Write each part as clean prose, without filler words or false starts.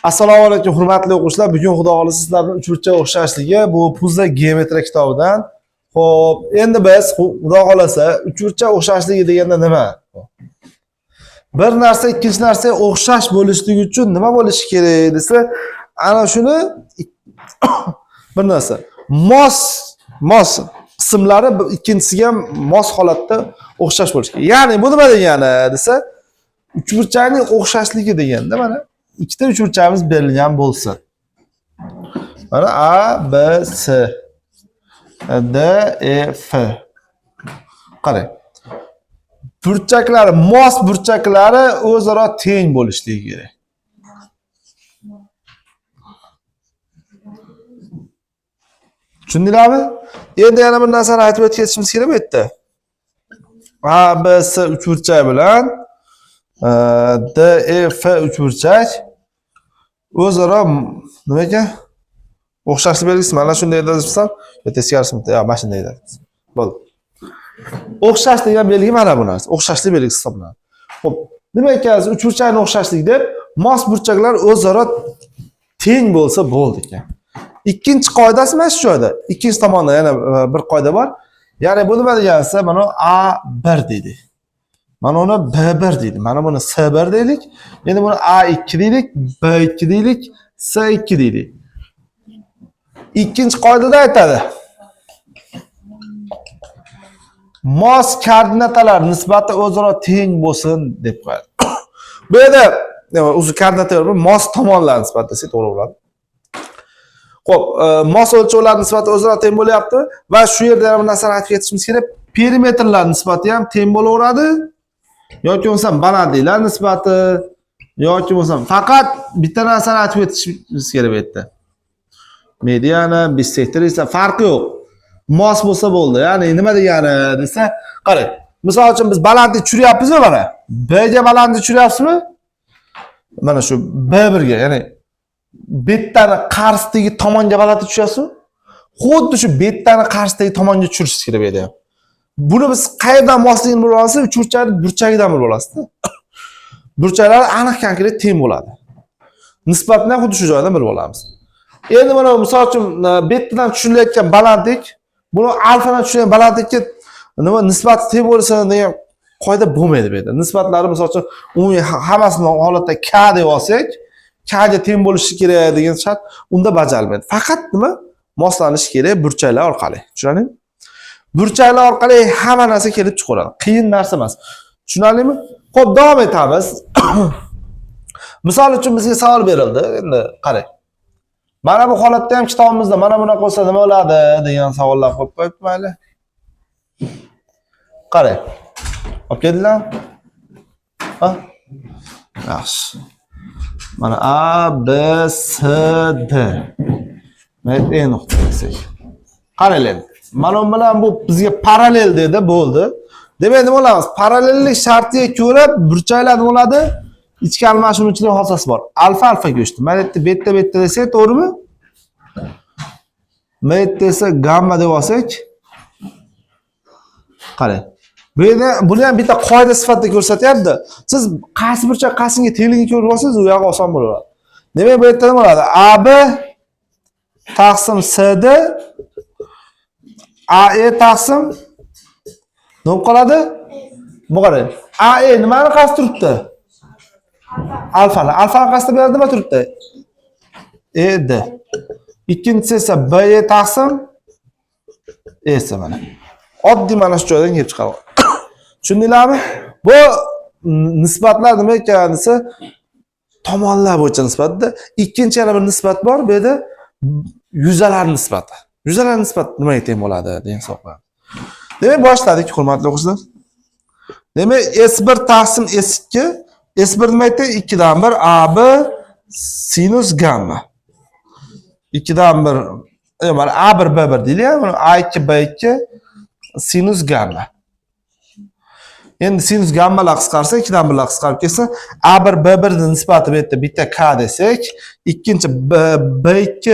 Assalomu alaykum hurmatli o'quvchilar. Bugun xudo xolisa sizlarni uchburchak o'xshashligi bu Puzla geometriya kitobidan. Xo'p, endi biz xudo xolisa uchburchak o'xshashligi deganda nima? Bir narsa ikkinchi narsaga o'xshash bo'lishligi uchun nima bo'lishi kerak desa, ana shuni bir narsa mos qismlari ikkinchisiga mos holatda o'xshash bo'lishi kerak. Ya'ni bu nima degani desa, uchburchakning o'xshashligi deganda mana ikkita uchburchagimiz berilgan bo'lsin. Mana A, B, C, D, E, F. Qarang. Burchaklari, mos burchaklari o'zaro teng bo'lishligi kerak. Tushundinglarmi? Endi yana bir narsani aytib o'tishimiz kerak bu yerda. A, B, C uchburchak bilan D, E, F uchburchak o'zaro nima ekan? O'xshashlik belgisi mana shunday yozsam, teskarisini, yo, mana shunday yozamiz. Bo'ldi. O'xshash degan belgi mana bu narsa. O'xshashlik belgisi hisoblanadi. Xo'p, nima ekan? Uchburchakning o'xshashlik deb mos burchaklar o'zaro teng bo'lsa bo'ldi ekan. Ikkinchi qoidasi mana shu joyda. Ikkinchi tomonda yana bir qoida bor. Ya'ni bu nima degansa, mana A1 deydi. Mana uni B1 deydi. Mana buni C1 deylik. Endi buni A2 deylik, B2 deylik, C2 deylik. Ikkinchi qoidada aytadi. Mos koordinatalar nisbati o'zaro teng bo'lsin deb qo'yadi. Bu yerda o'zi koordinatalar mos tomonlar nisbati desa to'g'ri bo'ladi. Xo'p, mos o'lchovlar nisbati o'zaro teng bo'lyapti va shu yerda ham narsani aytib ketishimiz kerak. Perimetrlar nisbati ham teng bo'laveradi. Yoki bo'lmasa balandliklar nisbati yoki bo'lmasa faqat bitta narsani aytib o'tishimiz kerak bu yerda. Mediana, bisektor esa farqi yo'q. Mos bo'lsa bo'ldi. Ya'ni nima degani desa, qarang. Misol uchun biz balandlik tushiryapmiz-ku mana. B ga balandlik tushiryapsizmi? Mana shu B1 ga, ya'ni betani qarshidagi tomonga balandlik tushyapsizmi? Xuddi shu betani qarshidagi tomonga tushirishingiz kerak bu yerda. Buni biz qayerdan mosligini bilib olasiz? Uchburchakning burchagidan bilib olasizda. Burchaklar aniq konkret teng bo'ladi. Nisbatni xuddi shu joydan bilib olamiz. Endi mana misol uchun betdan tushirilayotgan balandlik, buni alfadan tushirgan balandlikka nima nisbati teng bo'lsa degan qoida bo'lmaydi bu yerda. Nisbatlari misol uchun umumiy hammasini holatda K deb olsak, K ga teng bo'lishi kerak degan shart unda bajarilmaydi. Faqat nima? Moslanishi kerak burchaklar orqali. Tushunarlimi? Burchaklar orqali hamma narsa kelib chiqadi. Qiyin narsa emas. Tushunarlimi? Xo'p, davom etamiz. Misol uchun bizga savol berildi. Endi qarang. Mana bu holatda ham kitobimizda mana bunaqa bo'lsa nima bo'ladi degan savollar qo'yib qo'yibdi mayli. Qarang. Olib keldinglar? Ha? Yaxshi. Mana A, B, C, D. Mana E nuqta desak. Qarang. Mana bu bilan bu bizga parallel dedi, bo'ldi. Demak, nima bo'lamiz? Parallellik shartiga ko'ra burchaklar nima bo'ladi? İchki almashinuvchilik xosasi bor. Alfa go'shti. Mana bu yerda beta desak, to'g'rimi? Mana bu esa gamma deb olsak, qarang. Bu yerda buni ham bitta qoida sifatida ko'rsatyapti. Siz qaysi burchak qaysiga tengligini ko'rib olsangiz, u yoq oson bo'ladi. Demak, bu yerda nima bo'ladi? AB taqsim CD AE taqsim nima qoladi? Bu qarang. AE nimani qarshi turibdi? Alfani qasdi bu yerda nima turibdi? ED. Ikkinchisi esa BE taqsim E esa mana. Oddiy mana shu joydan kelib chiqadi. Tushundinglarmi? Bu nisbatlar nima ekan desa, tomonlar bo'yicha nisbatda ikkinchi yana bir nisbat bor. Bu yerda yuzalar nisbati. Yuzalar nisbati nimaga teng bo'ladi degan savol qo'yamiz. Demak, boshladik hurmatli o'quvchilar. Demak, S1 taqsim S2 S1 nima aytdi? 2 dan 1 AB sinus gamma. 2 dan 1 mana A1 B1 deylik, mana A2 B2 sinus gamma. Endi sinus gammalar qisqarsa 2 dan 1 qisqarib ketsa, A1 B1 ning nisbati bu yerda bitta K desak, ikkinchi B2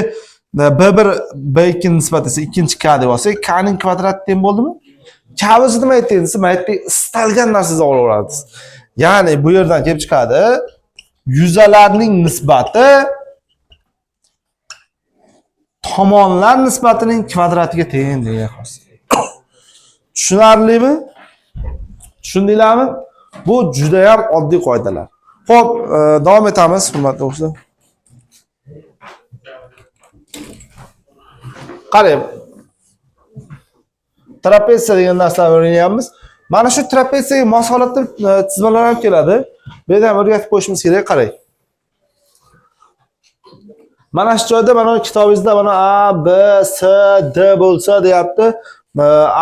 B1 B2 ning nisbati esa ikkinchi K deb olsak, K ning kvadrati teng bo'ldimi? K o'zi nima aytdi desa, istalgan narsangizni olaverasiz. Ya'ni bu yerdan kelib chiqadi. yuzalarning nisbati tomonlar nisbatining kvadratiga teng degan xosiyat. Tushunarlimi? Tushundinglarmi? Bu juda ham oddiy qoidalar. Xo'p, davom etamiz, hurmatli o'quvchilar. Qarang. Trapetsiya degan narsani o'rganyapmiz. Mana shu trapetsiyaga mos holatda chizmalar ham keladi. Bu yerda ham o'rgatib qo'yishimiz kerak, qarang. Mana shu joyda mana kitobingizda mana A, B, C, D bo'lsa deyapti.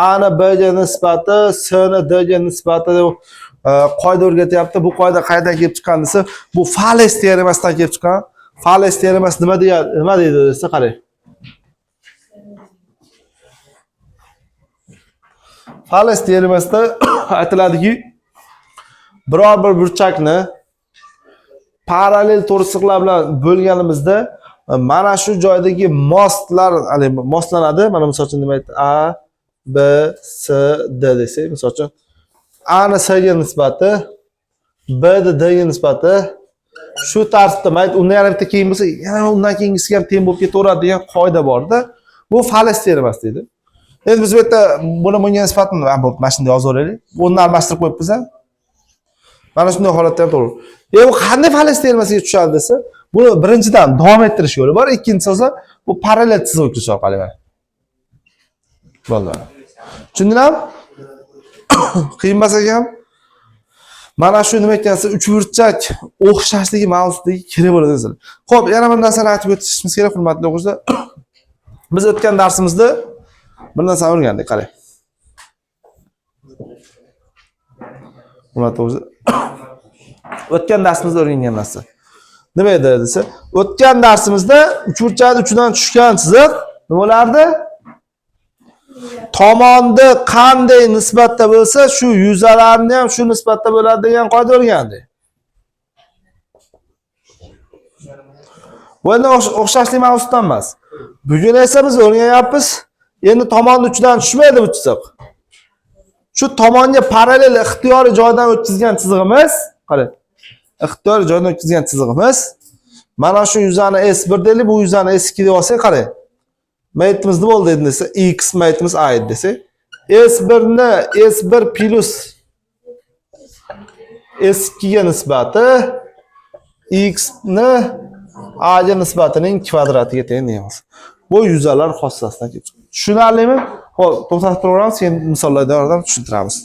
A ni B ga nisbati, C ni D ga nisbati deb qoida o'rgatyapti. Bu qoida qayerdan kelib chiqqan desa, bu Fales teoremasidan kelib chiqqan. Fales teoremasi nima deydi desa, qarang. Fales teoremasida aytiladiki, biror bir burchakni parallel to'risiqlar bilan bo'lganimizda mana shu joydagi mostlar, mostlanadi. Mana misol uchun nima aytdi? A, B, C, D desak, misol uchun A ni C ga nisbati, B ni D ga nisbati shu tarzda, mayli undan yana bitta keyin bo'lsa, yana undan keyingisiga ham teng bo'lib ketaveradi degan qoida bor-da. Bu Fales teoremasi deydi. Endi biz bu yerda buni bunga nisbatan mana shunday yozaveraylik. Buni almashtirib qo'yibmiz a. Mana shunday holatda ham to'g'ri. Bu qanday Fales teoremasiga tushadi desa, buni birinchidan davom ettirish yo'li bor, ikkinchisi esa bu parallel chizib o'tirish orqali mana. Bo'ldi. Tushundinglarmi? Qiyin emas ekan. Mana shu nima ekansa, uchburchak o'xshashligi mavzusiga kirib bo'ladi sizlar. Xo'p, yana bir narsani aytib o'tishimiz kerak, hurmatli o'quvchilar. Biz o'tgan darsimizda bir narsani o'rgandik, qarang. Hurmatli o'quvchilar. O'tgan darsimizda o'rgangan narsa. Nima edi desa, o'tgan darsimizda uchburchak uchidan tushgan chiziq nima bo'lardi? Tomonni qanday nisbatda bo'lsa, shu yuzalarni ham shu nisbatda bo'ladi degan qoida o'rgandik. Bu endi o'xshashlik mavzusidan emas. Bugun esa biz o'rganyapmiz. Endi tomonni uchidan tushmaydi bu chiziq. Shu tomonga parallel ixtiyoriy joydan o'tkazgan chizig'imiz, qarang. Ixtiyoriy joydan o'tkazgan chizig'imiz mana shu yuzani S1 deylik, bu yuzani S2 deb olsak, qarang. Maytimiz nima bo'ldi endi desa, x maytimiz a edi desak, S1 ni S1 plus S2 ga nisbati x ni a ga nisbatining kvadratiga teng deymiz. Bu yuzalar xossasidan kelib chiqadi. Tushunarlimi? Xo'p, to'xtatib turamiz, keyin misollardan tushuntiramiz.